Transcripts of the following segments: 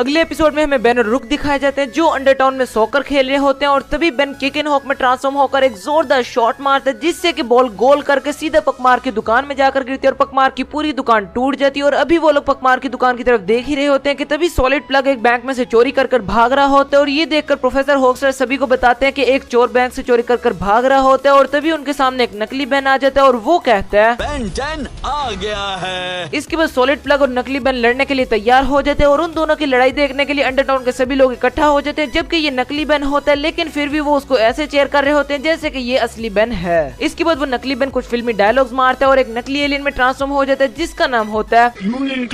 अगले एपिसोड में हमें बेन और रुक दिखाए जाते हैं जो अंडरटाउन में सॉकर खेल रहे होते हैं और तभी बेन किक इन हॉक में ट्रांसफॉर्म होकर एक जोरदार शॉट मारता है जिससे कि बॉल गोल करके सीधा पकमार की दुकान में जाकर गिरती है और पकमार की पूरी दुकान टूट जाती है। और अभी वो लोग पकमार की दुकान की तरफ देख ही रहे होते हैं कि तभी सॉलिड प्लग एक बैंक में से चोरी कर भाग रहा होता है और ये देखकर प्रोफेसर होक्स्टर सभी को बताते हैं कि एक चोर बैंक से चोरी कर भाग रहा होता है। और तभी उनके सामने एक नकली बेन आ जाता है और वो कहता है बेन 10 आ गया है। इसके बाद सॉलिड प्लग और नकली बेन लड़ने के लिए तैयार हो जाते हैं और उन दोनों की लड़ाई देखने के लिए अंडरटाउन के सभी लोग इकट्ठा हो जाते हैं जबकि ये नकली बेन होता है, लेकिन फिर भी वो उसको ऐसे चेयर कर रहे होते हैं जैसे कि ये असली बेन है। इसके बाद वो नकली बेन कुछ फिल्मी डायलॉग्स मारता है और एक नकली एलियन में ट्रांसफॉर्म हो जाता है जिसका नाम होता है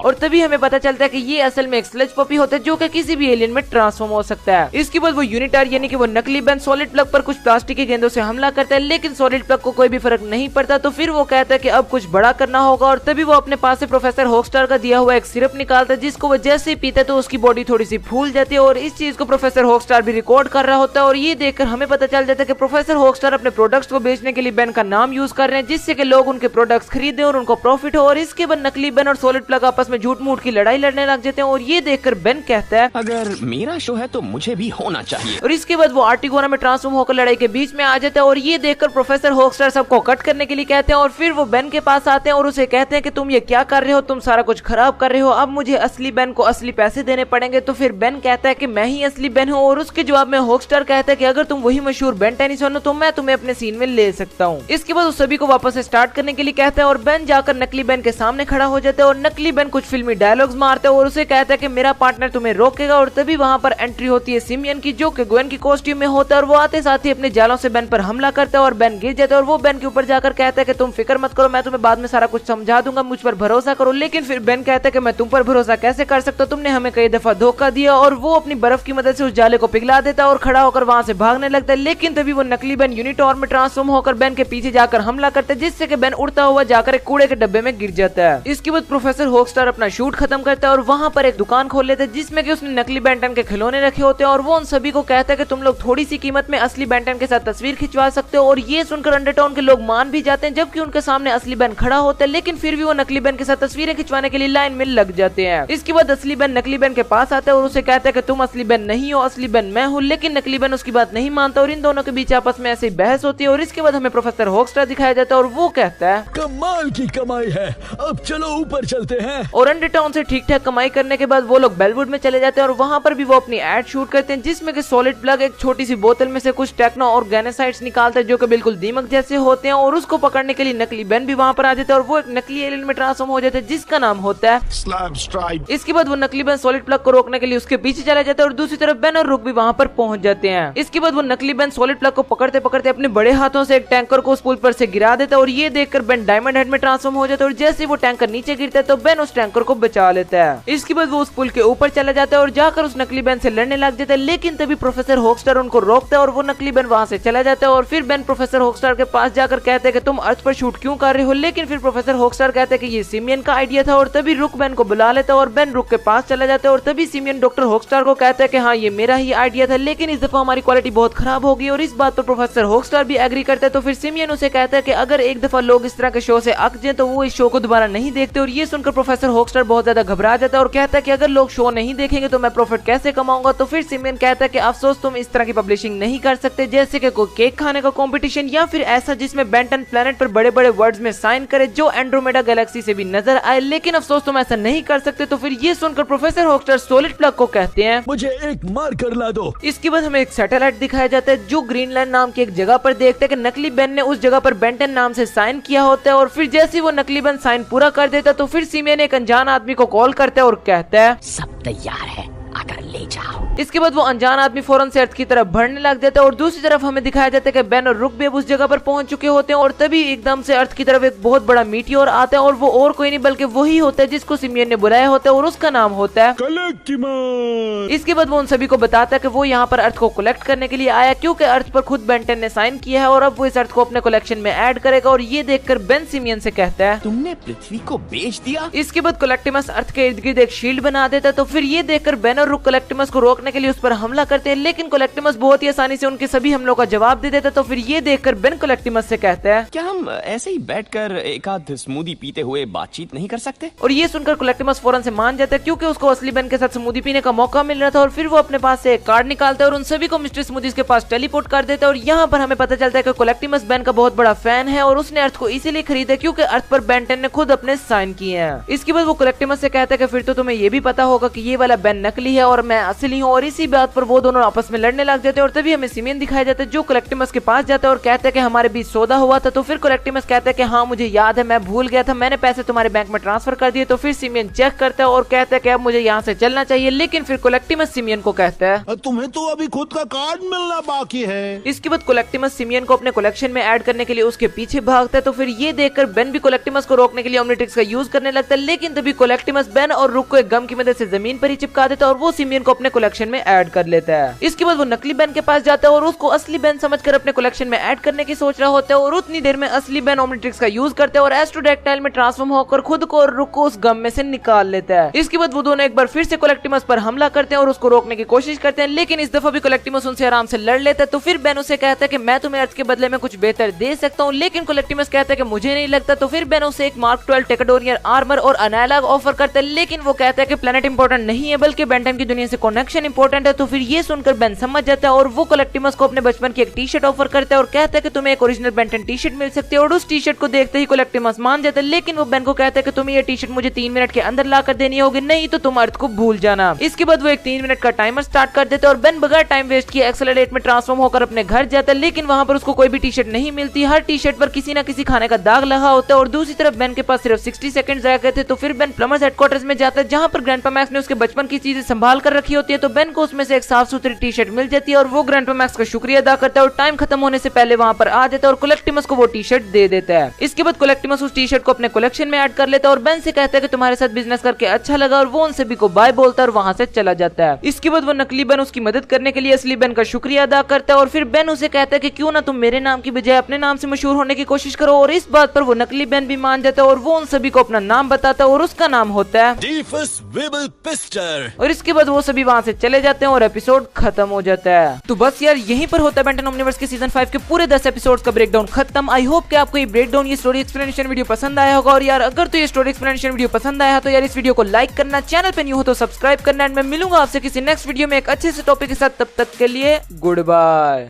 और तभी हमें पता चलता है कि ये असल में एक स्लेज पपी होता है जो कि किसी भी एलियन में ट्रांसफॉर्म हो सकता है। इसके बाद वो यूनिटार यानी कि वो नकली बेन सॉलिड प्लग पर कुछ प्लास्टिक की गेंदों से हमला करता है, लेकिन सॉलिड प्लग को कोई भी फर्क नहीं पड़ता। तो फिर वो कहता है कि अब कुछ बड़ा करना होगा और तभी वो अपने पास से प्रोफेसर होक्स्टर का दिया हुआ एक सिरप निकालता है जिसको वो जैसे ही पीता है तो उसकी बॉडी थोड़ी सी फूल जाती है और इस चीज को प्रोफेसर होक्स्टर भी रिकॉर्ड कर रहा होता है। और ये देखकर हमें पता चल जाता है कि प्रोफेसर होक्स्टर अपने प्रोडक्ट्स को बेचने के लिए बेन का नाम यूज कर रहे हैं जिससे कि लोग उनके प्रोडक्ट्स खरीदे और उनको प्रॉफिट हो। और इसके बाद नकली बेन और सॉलिड प्लग आपस में झूठ मूठ की लड़ाई लड़ने लग जाते हैं और ये देखकर बेन कहता है अगर मेरा शो है तो मुझे भी होना चाहिए। और इसके बाद वो आर्टिगोना में ट्रांसफॉर्म होकर लड़ाई के बीच में आ जाता है और ये देखकर प्रोफेसर होक्स्टर सबको कट करने के लिए कहते हैं और फिर वो बेन के पास आते हैं और उसे कहते हैं कि तुम ये क्या कर रहे हो, तुम सारा कुछ खराब कर रहे हो, अब मुझे असली बेन को असली पैसे देने पड़ेंगे। तो फिर बेन कहता है कि मैं ही असली बेन हूँ और उसके जवाब में होक्स्टर कहता है कि अगर तुम वही मशहूर बेन टेनिसन हो तो मैं तुम्हें अपने सीन में ले सकता हूँ। इसके बाद उस सभी को वापस स्टार्ट करने के लिए कहता है और बेन जाकर नकली बेन के सामने खड़ा हो जाता है और नकली बेन कुछ फिल्मी डायलॉग्स मारता है और उसे कहता है कि मेरा पार्टनर तुम्हें रोकेगा। और तभी वहाँ पर एंट्री होती है सिमियन की जो कि ग्वेन की कॉस्ट्यूम में होता है और वो आते साथ ही अपने जालों से बेन पर हमला करता है और बेन गिर जाता है और वो बेन के ऊपर जाकर कहता है कि तुम फिक्र मत करो, मैं तुम्हें बाद में सारा कुछ समझा दूंगा, मुझ पर भरोसा करो। लेकिन फिर बेन कहता है कि मैं तुम पर भरोसा कैसे कर सकता हूँ, तुमने हमें कई दफा धोखा दिया। और वो अपनी बर्फ की मदद से उस जाले को पिघला देता है और खड़ा होकर वहाँ से भागने लगता है। लेकिन तभी वो नकली बेन यूनिटॉर्म में ट्रांसफॉर्म होकर बेन के पीछे जाकर हमला करता है जिससे कि बेन उड़ता हुआ जाकर एक कूड़े के डब्बे में गिर जाता है। इसके बाद प्रोफेसर होक्स्टर अपना शूट खत्म करता है और वहाँ पर एक दुकान खोल लेता है जिसमें कि उसने नकली बेन 10 के खिलौने रखे होते हैं और वो उन सभी को कहता है कि तुम लोग थोड़ी सी कीमत में असली बेन 10 के साथ तस्वीर खिंचवा सकते हो। और ये सुनकर अंडरटाउन के लोग मान भी जाते हैं जबकि उनके सामने असली बेन खड़ा होता है, लेकिन फिर भी वो नकली बेन के साथ तस्वीरें खिंचवाने के लिए लाइन में लग जाते हैं। इसके बाद असली बेन नकली बेन के पास आता है और उसे कहता है कि तुम असली बेन नहीं हो, असली बेन मैं हूँ। लेकिन नकली बेन उसकी बात नहीं मानता और इन दोनों के बीच आपस में ऐसी बहस होती है। और इसके बाद हमें प्रोफेसर होक्स्टर दिखाया जाता है और वो कहता है कमाल की कमाई है, अब चलो ऊपर चलते हैं। और अंडरटाउन से ठीक ठाक कमाई करने के बाद वो लोग बेलवुड में चले जाते हैं और वहाँ पर भी वो अपनी एड शूट करते हैं जिसमें कि सॉलिड प्लग एक छोटी सी बोतल में से कुछ टेक्नो ऑर्गेनासाइड्स निकालता है जो कि बिल्कुल दीमक जैसे होते हैं और उसको पकड़ने के लिए नकली बेन भी वहाँ पर आ जाता है और वो एक नकली एलियन में ट्रांसफॉर्म हो जाता है जिसका नाम होता है स्लैब स्ट्राइक। इसके बाद वो नकली बेन सॉलिड प्लग को रोकने के लिए उसके पीछे चला जाता है और दूसरी तरफ बेन और रुक भी वहाँ पर पहुंच जाते हैं। इसके बाद वो नकली बेन सॉलिड प्लग को पकड़ते पकड़ते अपने बड़े हाथों से एक टैंकर को उस पुल पर से गिरा देता है और ये देखकर बेन डायमंड हेड में ट्रांसफॉर्म हो जाता है और जैसे वो टैंकर नीचे गिरता है तो बेन उस टैंकर को बचा लेता है। इसके बाद वो उस पुल के ऊपर चला जाता है और जाकर उस नकली बेन से लड़ने लग जाता है, लेकिन तभी प्रोफेसर होक्स्टर उनको रोकता है और वो नकली बेन वहाँ से चला जाता है। और फिर बेन प्रोफेसर होक्स्टर के पास जाकर कहते हैं कि तुम अर्थ पर शूट क्यों कर रहे हो, लेकिन फिर प्रोफेसर होक्स्टर कहते हैं कि ये सिमियन का आइडिया था। और तभी रुक बेन को बुला लेता है और बेन रुक के पास चला जाता है और तभी सिमियन डॉक्टर होक्स्टर को कहता है कि हाँ ये मेरा ही आइडिया था, लेकिन इस दफा हमारी क्वालिटी बहुत खराब होगी। और इस बात पर प्रोफेसर होक्स्टर भी एग्री करता है। तो फिर सिमियन उसे कहता है कि अगर एक दफा लोग इस तरह के शो से अक जाए तो वो इस शो को दोबारा नहीं देखते। और ये सुनकर प्रोफेसर होक्स्टर बहुत ज्यादा घबरा जाता है और कहता है कि अगर लोग शो नहीं देखेंगे तो मैं प्रॉफिट कैसे कमाऊंगा। तो फिर सिमियन कहता है कि अफसोस तुम इस तरह की पब्लिशिंग नहीं कर सकते जैसे कि कोई केक खाने का कंपटीशन या फिर ऐसा जिसमें बेन 10 प्लेनेट पर बड़े बड़े वर्ड्स में साइन करे जो एंड्रोमेडा गैलेक्सी से भी नजर आए, लेकिन अफसोस तुम ऐसा नहीं कर सकते। तो फिर ये सुनकर प्रोफेसर होक्स्टर सॉलिड प्लग को कहते हैं मुझे एक मार्कर ला दो। इसके बाद हमें एक सैटेलाइट दिखाया जाता है जो ग्रीनलैंड नाम की एक जगह पर देखते हैं कि नकली बेन ने उस जगह पर बेन 10 नाम से साइन किया होता है। और फिर जैसे वो नकली बेन साइन पूरा कर देता तो फिर सिमियन एक अनजान आदमी को कॉल करता है और कहता है सब तैयार है, आकर ले जाओ। इसके बाद वो अनजान आदमी फौरन से अर्थ की तरफ बढ़ने लग जाता है और दूसरी तरफ हमें दिखाया जाता है कि बेन और रुक भी अब उस जगह पर पहुंच चुके होते हैं। और तभी एकदम से अर्थ की तरफ एक बहुत बड़ा मीटियोर आता है और वो और कोई नहीं बल्कि वही होता है जिसको सिमियन ने बुलाया होता है और उसका नाम होता है कलेक्टिमस। इसके बाद वो उन सभी को बताता है कि वो यहाँ पर अर्थ को कलेक्ट करने के लिए आया क्योंकि अर्थ पर खुद बेन 10 ने साइन किया है और अब वो इस अर्थ को अपने कलेक्शन में ऐड करेगा। और ये देखकर बेन सिमियन से कहता है तुमने पृथ्वी को बेच दिया। इसके बाद कलेक्टिमस अर्थ के इर्द गिर्द एक शील्ड बना देता है। तो फिर ये देखकर बेन और रुक कोलेक्टिमस को रोकने के लिए उस पर हमला करते हैं, लेकिन कोलेक्टिमस बहुत ही आसानी से उनके सभी हमलों का जवाब दे देता है। तो फिर ये देखकर बेन कोलेक्टिमस से कहता है, क्या हम ऐसे ही बैठकर एक आध स्मूदी पीते हुए बातचीत नहीं कर सकते? और ये सुनकर कोलेक्टिमस फौरन से मान जाता है, क्योंकि उसको असली बेन के साथ स्मूदी पीने का मौका मिल रहा था। और फिर वो अपने पास से एक कार्ड निकालता है और उन सभी को मिस्टर स्मूदीज के पास टेलीपोर्ट कर देता है। और यहाँ पर हमें पता चलता है कि कोलेक्टिमस बेन का बहुत बड़ा फैन है और उसने अर्थ को इसीलिए खरीदा क्योंकि अर्थ पर बेन 10 ने खुद अपने साइन किए हैं। इसके बाद वो कोलेक्टिमस से कहता है कि फिर तो तुम्हें ये भी पता होगा कि ये वाला बेन नकली है और मैं असली हूँ। और इसी बात पर वो दोनों आपस में लड़ने लग जाते हैं। और तभी हमें सिमियन दिखाया जाता है जो कोलेक्टिमस के पास जाता है और कहता है कि हमारे बीच सौदा हुआ था। तो फिर कोलेक्टिमस कहता है कि हाँ मुझे याद है, मैं भूल गया था, मैंने पैसे तुम्हारे बैंक में ट्रांसफर कर दिए। तो फिर सिमियन चेक करता है और कहता है कि अब मुझे यहाँ से चलना चाहिए। लेकिन फिर कोलेक्टिमस सिमियन को कहता है, तुम्हें तो अभी खुद का कार्ड मिलना बाकी है। इसके बाद कोलेक्टिमस सिमियन को अपने कलेक्शन में ऐड करने के लिए उसके पीछे भागता है। तो फिर ये देखकर बेन भी कोलेक्टिमस को रोकने के लिए ओमनीट्रिक्स का यूज करने लगता है, लेकिन तभी कोलेक्टिमस बेन और रुक को एक गम की मदद से जमीन पर ही चिपका देता है और वो सिमियन को अपने कलेक्शन में ऐड कर लेता है। इसके बाद वो नकली बेन के पास जाता है और उसको असली बेन समझकर अपने कलेक्शन में ऐड करने की सोच रहा होता है। और उतनी देर में असली बेन ओमनीट्रिक्स का यूज करता है और एस्ट्रोडैक्टाइल में ट्रांसफॉर्म होकर खुद को और रुक को उस गम में से निकाल लेता है। इसके बाद वो दोनों एक बार फिर से कोलेक्टिमस पर हमला करते हैं और उसको रोकने की कोशिश करते हैं, लेकिन इस दफा भी कोलेक्टिमस उनसे आराम से लड़ लेता है। तो फिर बेन उसे कहता है कि मैं तुम्हें अर्थ के बदले में कुछ बेहतर दे सकता हूँ, लेकिन कोलेक्टिमस कहता है कि मुझे नहीं लगता। तो फिर बेन उसे एक मार्क 12 टेकाडोरियन आर्मर और अनालॉग ऑफर करता है, लेकिन वो कहता है कि प्लेनेट इंपॉर्टेंट नहीं है बल्कि बेन 10 की दुनिया से कनेक्शन इंपॉर्टेंट है। तो फिर ये सुनकर बेन समझ जाता है और वो कोलेक्टिमस को अपने बचपन की एक टी शर्ट ऑफर करता है और कहता है कि तुम्हें एक ओरिजिनल बेन 10 टी शर्ट मिल सकती है। और उस टी शर्ट को देखते ही कोलेक्टिमस मान जाता है, लेकिन वो बेन को कहता है कि तुम्हें ये टी शर्ट मुझे 3 मिनट के अंदर ला कर देनी होगी, नहीं तो तुम अर्थ को भूल जाना। इसके बाद वो एक 3 मिनट का टाइमर स्टार्ट कर देता है और बेन बगैर टाइम वेस्ट किए एक्सेलरेट में ट्रांसफॉर्म होकर अपने घर जाता है, लेकिन वहां पर उसको कोई भी टी शर्ट नहीं मिलती। हर टी शर्ट पर किसी न किसी खाने का दाग लगा होता है। और दूसरी तरफ बेन के पास सिर्फ 60 सेकंड रह गए थे। तो फिर बेन प्लमर्स हेडक्वार्टर्स में जाता है जहां पर ग्रैंडपा मैक्स ने उसके बचपन की चीजें संभाल कर रखी होती है। तो बेन को उसमें से एक साफ सुथरी टी शर्ट मिल जाती है और वो ग्रैंडपा मैक्स का शुक्रिया अदा करता है और टाइम खत्म होने से पहले वहां पर आ जाता है और कोलेक्टिमस को वो टी शर्ट दे देता है। इसके बाद कोलेक्टिमस उस टी शर्ट को अपने कलेक्शन में ऐड कर लेता है और बेन से कहता है कि तुम्हारे साथ बिजनेस करके अच्छा लगा और वो उन सभी को बाय बोलता है और वहां से चला जाता है। इसके बाद वो नकली बेन उसकी मदद करने के लिए असली बेन का शुक्रिया अदा करता है और फिर बेन उसे कहता है कि क्यों ना तुम मेरे नाम की बजाय अपने नाम से मशहूर होने की कोशिश करो। और इस बात पर वो नकली बेन भी मान जाता है और वो उन सभी को अपना नाम बताता है और उसका नाम होता है डीफस विबल पिस्टर। और इसके बाद वो सभी वहां से चले जाते हैं और एपिसोड खत्म हो जाता है। तो बस यार यहीं पर होता है बेन 10 ओमनीवर्स के सीजन 5 के पूरे 10 एपिसोड्स का ब्रेकडाउन खत्म। आई होप कि आपको ये ब्रेकडाउन, ये स्टोरी एक्सप्लेनेशन वीडियो पसंद आया होगा। और यार अगर तो ये स्टोरी एक्सप्लेनेशन वीडियो पसंद आया तो यार इस वीडियो को लाइक करना, चैनल पे न्यू हो तो सब्सक्राइब करना। एंड मैं मिलूंगा आपसे किसी नेक्स्ट वीडियो में एक अच्छे से टॉपिक के साथ। तब तक के लिए गुड बाय।